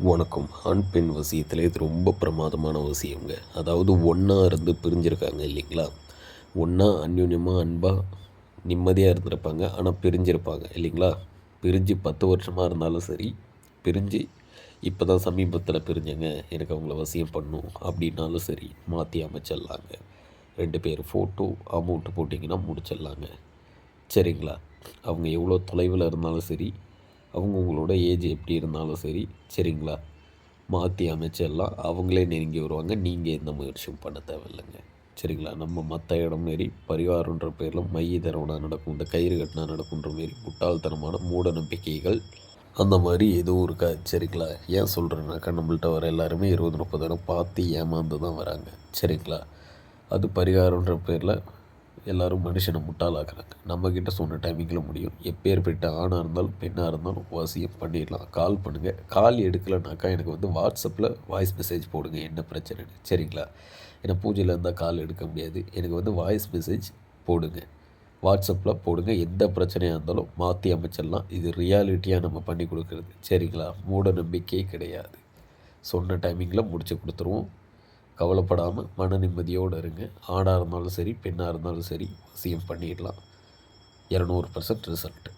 வணக்கம். ஆண், பெண் வசியத்தில் இது ரொம்ப பிரமாதமான வசியங்க. அதாவது ஒன்றா இருந்து பிரிஞ்சிருக்காங்க இல்லைங்களா? ஒன்றா அந்யோன்யமாக அன்பாக நிம்மதியாக இருந்திருப்பாங்க. ஆனால் பிரிஞ்சிருப்பாங்க இல்லைங்களா? பிரிஞ்சு 10 வருஷமாக இருந்தாலும் சரி, பிரிஞ்சு இப்போ தான் சமீபத்தில் பிரிஞ்சேங்க, எனக்கு அவங்கள வசியம் பண்ணணும் அப்படின்னாலும் சரி, மாற்றி அமைச்சிடலாங்க. 2 பேர் ஃபோட்டோ அமௌண்ட்டு போட்டிங்கன்னா முடிச்சிடலாங்க. சரிங்களா? அவங்க எவ்வளோ தொலைவில் இருந்தாலும் சரி, அவங்கவுங்களோட ஏஜ் எப்படி இருந்தாலும் சரி, சரிங்களா? மாற்றி அமைச்சிடலாம். அவங்களே நெருங்கி வருவாங்க. நீங்கள் எந்த முயற்சியும் பண்ண தேவையில்லைங்க. சரிங்களா? நம்ம மற்ற இடம் மாரி பரிவாரன்ற பேரில் மைய தரவுனா நடக்கும், இந்த கயிறு கட்டினா நடக்குன்ற மாரி முட்டாள்தனமான மூட நம்பிக்கைகள் அந்த மாதிரி எதுவும் இருக்காது. சரிங்களா? ஏன் சொல்கிறேன்னாக்கா, நம்மள்ட்ட வர எல்லாருமே 20, 30 இடம் பார்த்து ஏமாந்து தான் வராங்க. சரிங்களா? அது பரிகாரன்ற பேரில் எல்லோரும் மனுஷனை முட்டாளாக்குறாங்க. நம்மக்கிட்ட சொன்ன டைமிங்கில் முடியும். எப்பேற்பட்ட ஆணாக இருந்தாலும் பெண்ணாக இருந்தாலும் வசியம் பண்ணிடலாம். கால் பண்ணுங்கள். கால் எடுக்கலைனாக்கா எனக்கு வந்து வாட்ஸ்அப்பில் வாய்ஸ் மெசேஜ் போடுங்க, என்ன பிரச்சனைன்னு. சரிங்களா? ஏன்னா பூஜையில் இருந்தால் கால் எடுக்க முடியாது. எனக்கு வந்து வாய்ஸ் மெசேஜ் போடுங்க, வாட்ஸ்அப்பில் போடுங்க. எந்த பிரச்சனையாக இருந்தாலும் மாற்றி அமைச்சிடலாம். இது ரியாலிட்டியாக நம்ம பண்ணி கொடுக்குறது. சரிங்களா? மூட நம்பிக்கையே கிடையாது. சொன்ன டைமிங்கில் முடித்து கொடுத்துருவோம். கவலைப்படாமல் மன நிம்மதியோடு இருங்க. ஆணாக இருந்தாலும் சரி, பெண்ணாக இருந்தாலும் சரி, வசியம் பண்ணிடலாம். 200% ரிசல்ட்.